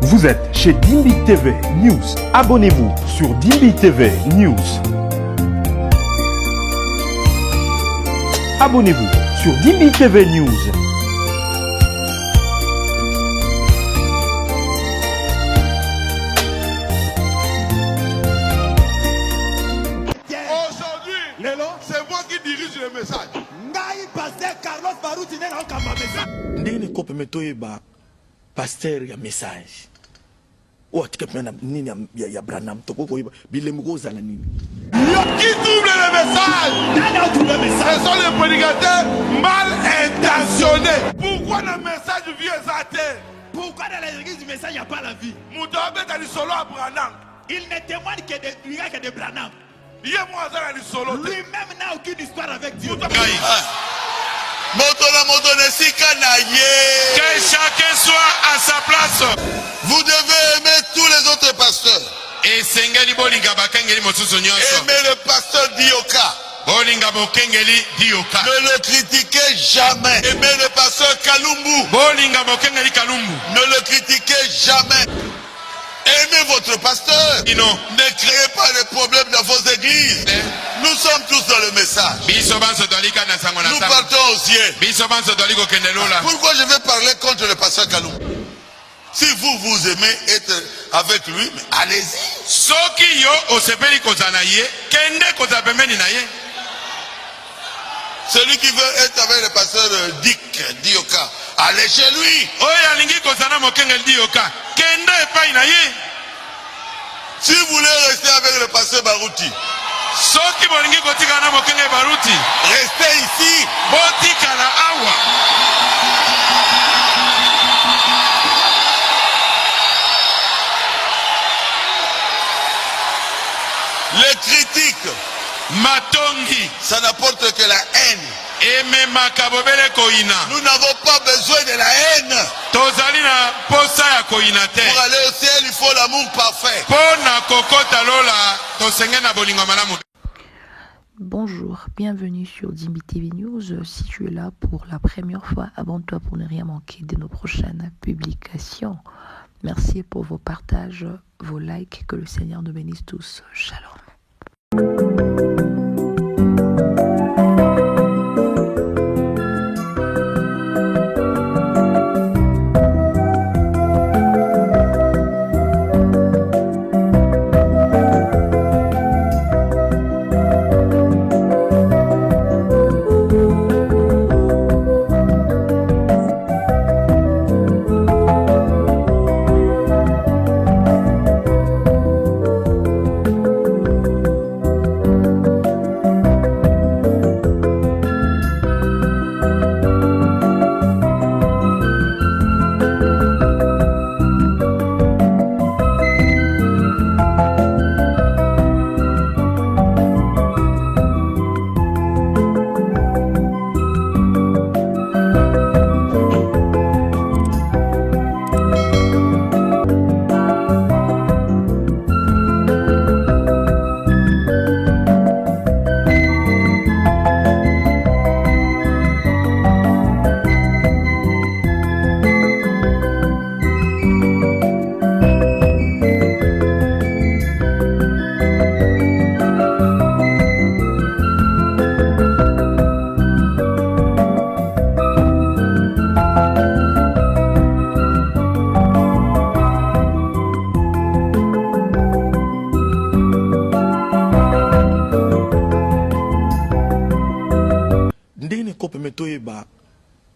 Vous êtes chez Dimbi TV News. Abonnez-vous sur Dimbi TV News. Abonnez-vous sur Dimbi TV News. Aujourd'hui, c'est moi qui dirige le message. Ndenge kope metoyeba pasteur ya message o atika pena nini ya Branham toko koyeba bilemu kozala nini Qui double le message? Ce sont les prédicateurs mal intentionnés. Pourquoi le message vient exalter? Pourquoi dans l'église du message il n'y a pas la vie? Moutabe est solo à Branham. Il ne témoigne que de Branham. Lui-même n'a aucune histoire avec Dieu. Que chacun soit à sa place. Vous devez aimer tous les autres pasteurs. Aimez le pasteur Dioka. Ne le critiquez jamais. Aimez le pasteur Kalumbu. Ne le critiquez jamais. Aimez votre pasteur. Ne créez pas de problèmes dans vos églises. Nous sommes tous dans le message. Nous partons au ciel. Pourquoi je vais parler contre le pasteur Kalumbu? Si vous aimez être avec lui, allez-y. Celui qui veut être avec le pasteur Dioka, allez chez lui. Si vous voulez rester avec le pasteur Barouti, restez ici. Les critiques, ça n'apporte que la haine. Nous n'avons pas besoin de la haine. Pour aller au ciel, il faut l'amour parfait. Bonjour, bienvenue sur Dimbi TV News. Si tu es là pour la première fois, abonne-toi pour ne rien manquer de nos prochaines publications. Merci pour vos partages, vos likes. Que le Seigneur nous bénisse tous. Shalom.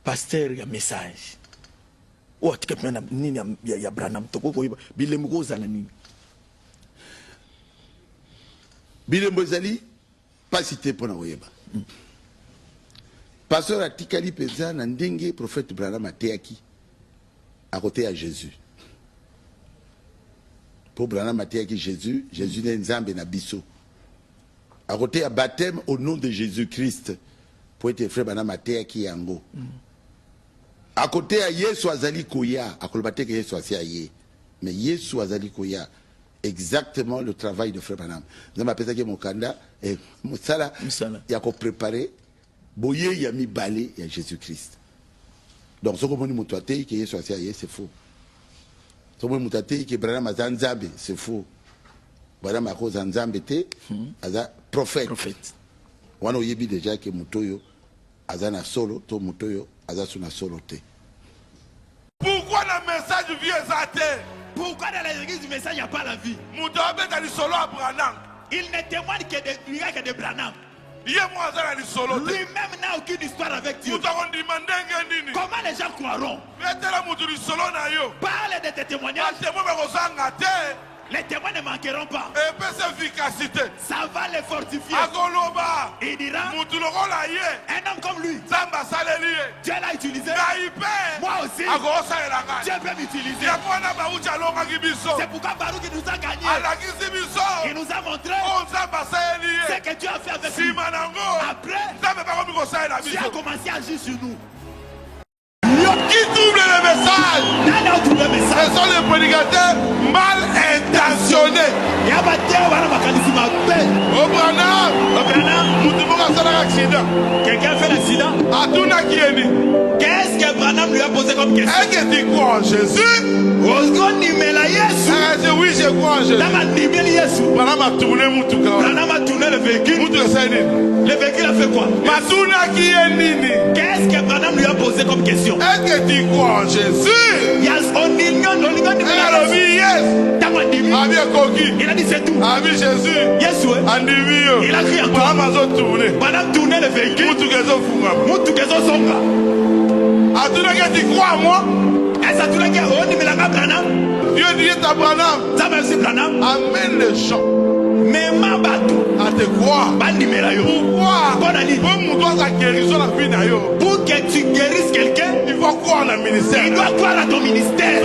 pasteur ya message o atika pena nini ya Branham toko koyeba bilemu kozala nini bilemu ezali pas cité pona koyeba pasteur atikali penza na ndenge prophète Branham ateyaki à côté à Jésus. Pour Branham ateyaki Jésus ne nzambe na biso à côté à baptême au nom de Jésus-Christ. Pour être frère Branham ateyaki yango à côté à Yesu azali koya à kolbate que Yesu asiaye mais Yesu azali koya exactement le travail de frère Branham. Nous m'appelle ça mokanda et musala ya ko préparer boye ya mi balé ya Jésus-Christ. Donc ce que nous montre que Yesu asiaye c'est faux. somo mutate ke Branham aza nzambe, c'est faux. Branham akoza nzambe te, aza prophète. Wana oyebi déjà que mutoyo aza na solo to mutoyo aza suna solo te. Pourquoi le message vient zate? Pourquoi dans les églises du message il n'y a pas la vie? Mutobe dans le solo à Branham. Il ne témoigne que des miracles de Branham. Lui-même n'a aucune histoire avec Dieu. Comment les gens croiront? Parle de tes témoignages. Les témoins ne manqueront pas. Ça va les fortifier. Il dira, un homme comme lui, Dieu l'a utilisé. Moi aussi, Dieu peut m'utiliser. C'est pourquoi Baruch nous a gagné. Il nous a montré ce que Dieu a fait avec nous. Après, Dieu a commencé à agir sur nous. Qui double le message? Ce sont les prédicateurs mal intentionnés. Au Branham, Quelqu'un fait l'accident. Qu'est-ce que Branham lui a posé comme question? Est-ce que tu crois en Jésus? Oui, je crois en Jésus. Branham a tourné le véhicule. Le véhicule a fait quoi? Qu'est-ce que Branham lui a posé comme question? Est-ce que tu crois en Jésus? Il a dit c'est tout. Jésus. Il a crié encore. Branham tournait le véhicule. Tu crois en moi? Dieu dit à Branham, amène les gens à te croire. Pourquoi? Pour que tu guérisses quelqu'un, il faut croire dans le ministère. Il doit croire à ton ministère.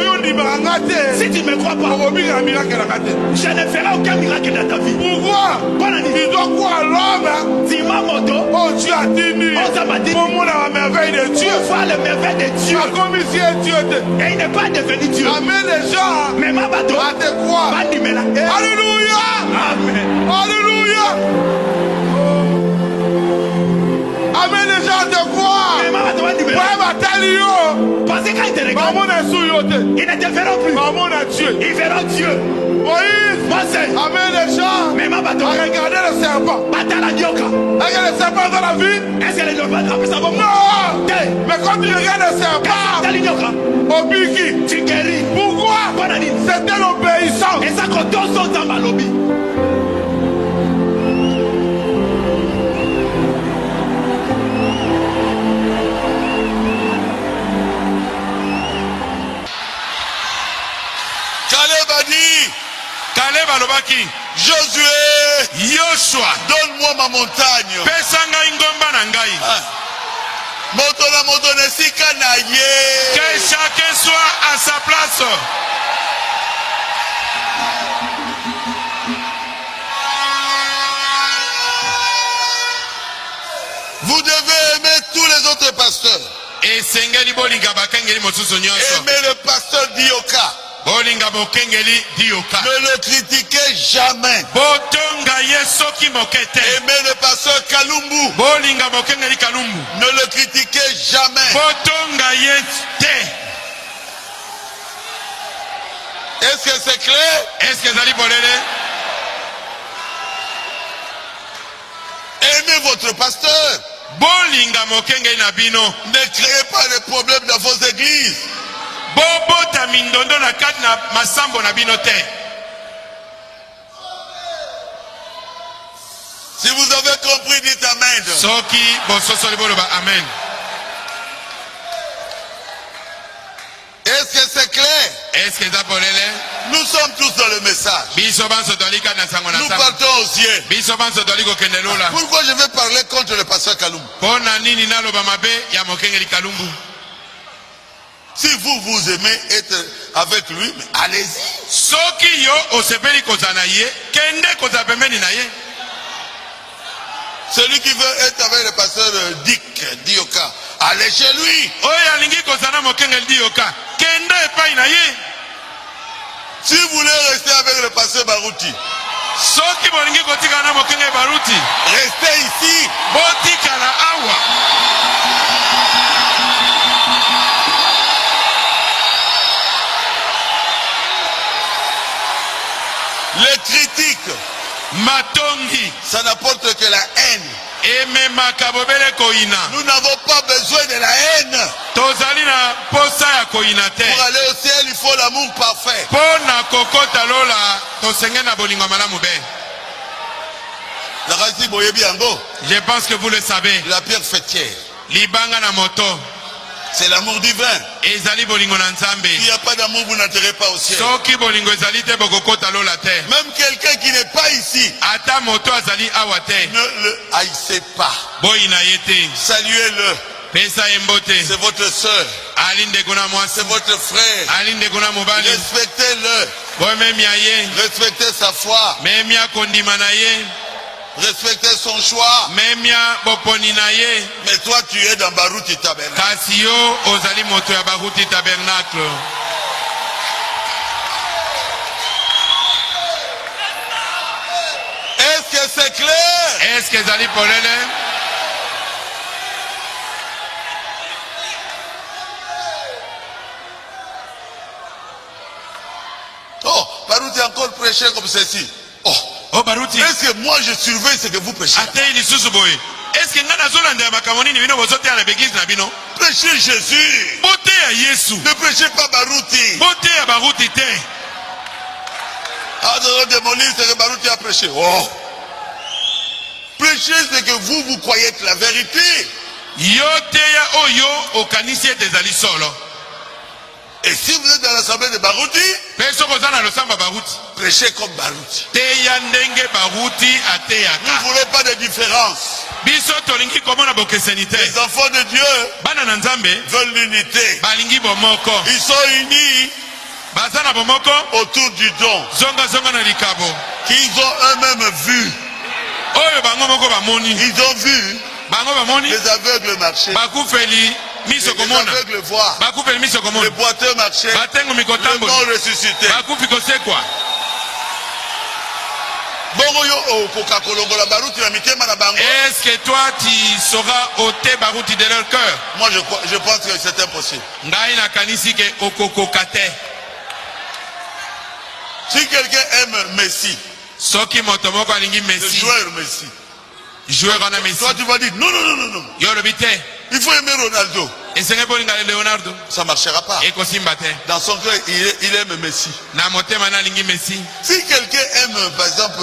Si tu ne me crois pas, je ne ferai aucun miracle dans ta vie. Pourquoi? Il doit croire à l'homme. Oh, Dieu a dit, pour moi la merveille de Dieu. Voir les merveilles de Dieu. Comme ici est Dieu. Et il n'est pas devenu Dieu. Amène les gens à te croire. Alléluia. Amen. Alléluia. Amène les gens à te croire. Parce que quand ils te regardent, ils ne te verront plus. Ils verront Dieu. Moïse, amène les gens à regarder le serpent. Est-ce que le serpent dans la vie? Est-ce que le serpent dans la vie? Non. Mais quand tu regardes le serpent, au biki, tu guéris. Pourquoi? C'était l'obéissance. Et ça quand on sort dans ma lobby. Caleb alobaki, Josué, Yoshua, donne-moi ma montagne. Pesanga ingomba na ngai. Moto na moto nesika na ye. Que chacun soit à sa place. Vous devez aimer tous les autres pasteurs. Et sengeli bolinga bakengeli mosusu nyonso. Aimez le pasteur Dioka. Ne le critiquez jamais. Aimez le pasteur Kalumbu. Ne le critiquez jamais. Est-ce que c'est clair? Aimez votre pasteur. Ne créez pas de problèmes dans vos églises. Si vous avez compris, dites Amen. Est-ce que c'est clair? Nous sommes tous dans le message. Nous partons au ciel. Pourquoi je vais parler contre le pasteur Kalumbu? Si vous aimez être avec lui, allez-y. Celui qui veut être avec le pasteur Dioka, allez chez lui. Si vous voulez rester avec le pasteur Baruti, restez ici. Les critiques, matongi ça n'apporte que la haine. ememaka bobele koina. Nous n'avons pas besoin de la haine. Tozali na posa ya koina te. Pour aller au ciel, il faut l'amour parfait. Pona kokota lola tosenge na bolingo malamu be. Je pense que vous le savez. La pierre fêtière, Libanga na moto. c'est l'amour divin. Ezali bolingo na nzambe. S'il n'y a pas d'amour, vous n'entrez pas au ciel. Soki bolingo ezali te bokokota lola te. Même quelqu'un qui n'est pas ici, Ata moto azali awa te. ne le haïssez pas. Boyina yete. Saluez-le. Pesa embote. C'est votre soeur. Alinde kuna mwasi. C'est votre frère. Alinde kuna mobali. Respectez-le. Bomemia ye. Respectez sa foi. Memia kondima na ye. Respectez son choix. Memia boponi na ye. Mais toi, tu es dans Baruti Tabernacle. Kasi yo ozali moto ya baruti tabernacle. Est-ce que c'est clair? Est-ce que ezali polele? Oh, Baruti a encore prêché comme ceci. Oh baruti. Est-ce que moi je surveille ce que vous prêchez? Ate lisusu boye. Est-ce que nga nazolanda ya makambo nini bino bozote na beglise na bino? Prêchez Jésus. Bote ya Yesu. Ne prêchez pas Baruti. Bote ya baruti te. Ah, de démolir ce que Baruti a prêché. Oh. Prêchez ce que vous croyez être la vérité. Yo te ya oyo okanisi ete ezali solo. Et si vous êtes dans l'assemblée de Baruti, Pe soko za na losamba baruti. prêchez comme Baruti. Te ya ndenge baruti ate Vous yaka. ne voulez pas de différence. Biso tolingi komona bokeseni te. Les enfants de Dieu Bana na nzambe veulent l'unité. balingi bomoko. Ils sont unis Baza na bomoko autour du don zonga zonga na likabo. qu'ils ont eux-mêmes vu. Oyo bango moko bamoni. Ils ont vu Bango bamoni. les aveugles marcher, Bakufeli miso les komona. aveugles voir, Bakufeli miso komona. les boiteux marcher, Batengo le mikotambo. mort ressuscité. Bakufi kosekwa. Bongo yo okoka kolongola Baruti na mitema na bango. Est-ce que toi tu sauras ôter baruti de leur cœur? Moi je pense que c'est impossible. Ngai na kanisi ke okokokate. Si quelqu'un aime Messi, Soki moto moko alingi le Messi. joueur Messi, Joueur wana Messi. toi tu vas dire non, non, non, non, non. Yo lobi te. Il faut aimer Ronaldo. Esenge bolinga Leonardo. Ça ne marchera pas. Ekosimba te. Dans son cœur, il aime Messi. Na motema na alingi Messi. Si quelqu'un aime, par exemple,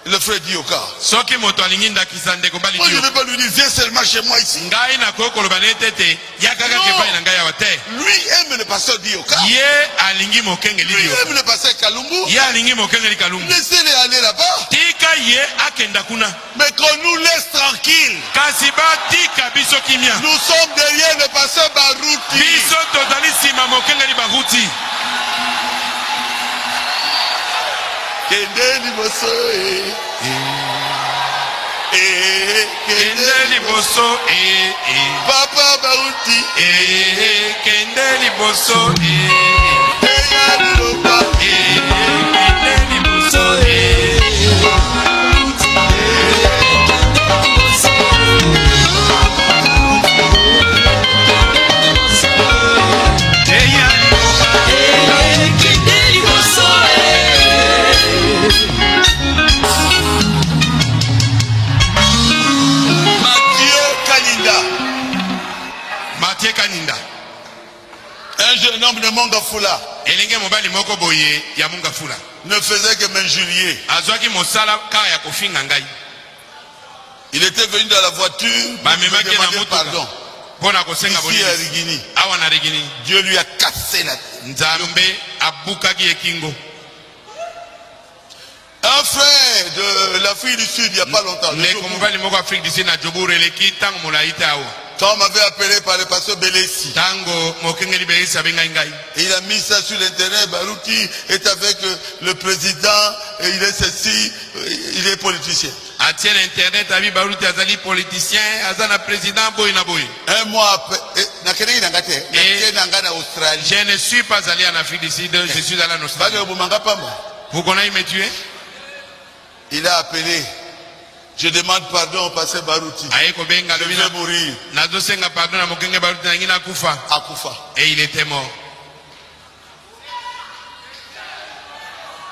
le frère Dioka, Soki moto alingi ndakisa ndeko bali moi je ne dio. vais pas lui dire viens seulement chez moi ici. Ngai na kokoloba nete te. Yakaka Non. ke bai na ngai awa te. Lui aime le pasteur Dioka. Ye alingi mokenge Lui lidio. aime le pasteur Kalumbu. Ye alingi mokenge likalumbu. Laissez-les aller là-bas. Tika ye akenda kuna. Mais qu'on nous laisse tranquille. Kasi batika biso kimia. Nous sommes derrière le pasteur Baruti. Biso tozali nsima mokenge libaruti. Kende liboso, Kende liboso Papa Baruti. Kende liboso Eya liloba. Kende liboso Mathieu Kaninda. Un jeune homme de Mongafula Elenge mobali moko boye ya Mongafula. ne faisait que m'injurier. Azwaki mosala ka ya kofinga ngai. Il était venu dans la voiture pour me Bamemaki na demander pardon. motuka. Pona kosenga Ici à bolisi. Rigini. Awa na Rigini. Dieu lui a cassé la tête. Nzambe abukaki ekingo. Un frère de l'Afrique du Sud, il n'y a pas longtemps. Ndeko mobali moko Afrique du Sud na Joburu eleki tango molayi te awa. Quand on m'avait appelé par le pasteur Belessi, Tango mokengeli belisi abengai ngai. il a mis ça sur l'internet. Baruti est avec le président, et il est ceci, il est politicien. Atie na internet abi baruti azali politicien, azana président boy na boy. Un mois après, Australie. Je ne suis pas allé en Afrique du Sud, je suis allé en Australie. Vous connaissez me tuer? Il a appelé. Je demande pardon au pasteur Baruti. Je vais mourir. Nazosenga pardon na mokenge baruti na ngina kufa. Akufa. Et il était mort.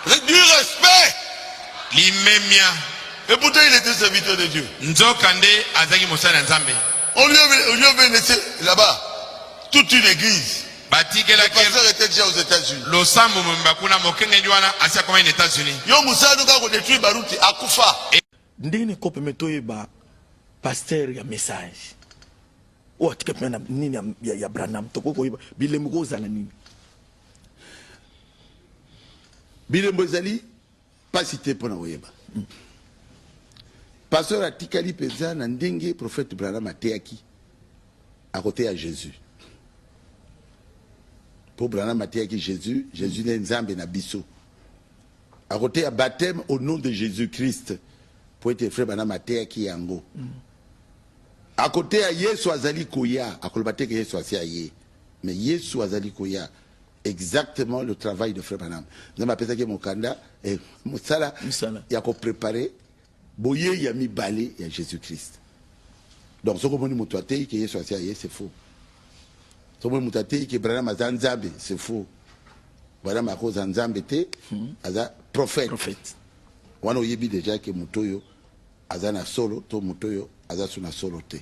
Du respect. Kimemia. Et pourtant il était serviteur de Dieu. Nzokande azaki mosala nzambe. On lui avait laissé là-bas toute une église. Le pasteur était déjà aux États-Unis. Lo sambo mbakuna mokenge ndiwana asia koma aux États-Unis. Yo musadu ka ko détruire baruti akufa. Ndene kope metoye ba pasteur ya message. O atika pena nini ya Branham toko ko bilembo ko zala nini. Bilembo ezali pas cité pona oyeba. Pasteur atikali peza na ndenge prophète Branham ateaki à côté à Jésus. Pour Branham ateaki Jésus, Jésus n'est nzambe na biso. À côté à baptême au nom de Jésus-Christ. Pour être frère Branham ateaki yango. À côté à Yesu azali koya, à kolbate que Yesu asia ye. Mais Yesu azali koya. Exactement le travail de frère Branham. Nous m'appelle ça que mon kanda et musala il a préparé boye yami balé ya Jésus-Christ. Donc ce que mon mutate que Yesu asia ye c'est faux. Ce que mon mutate que Branham azanzabe c'est faux. Branham a cause zanzabe te aza prophète. Wana oyebi déjà que mutoyo azana solo to mutoyo aza suna solo te.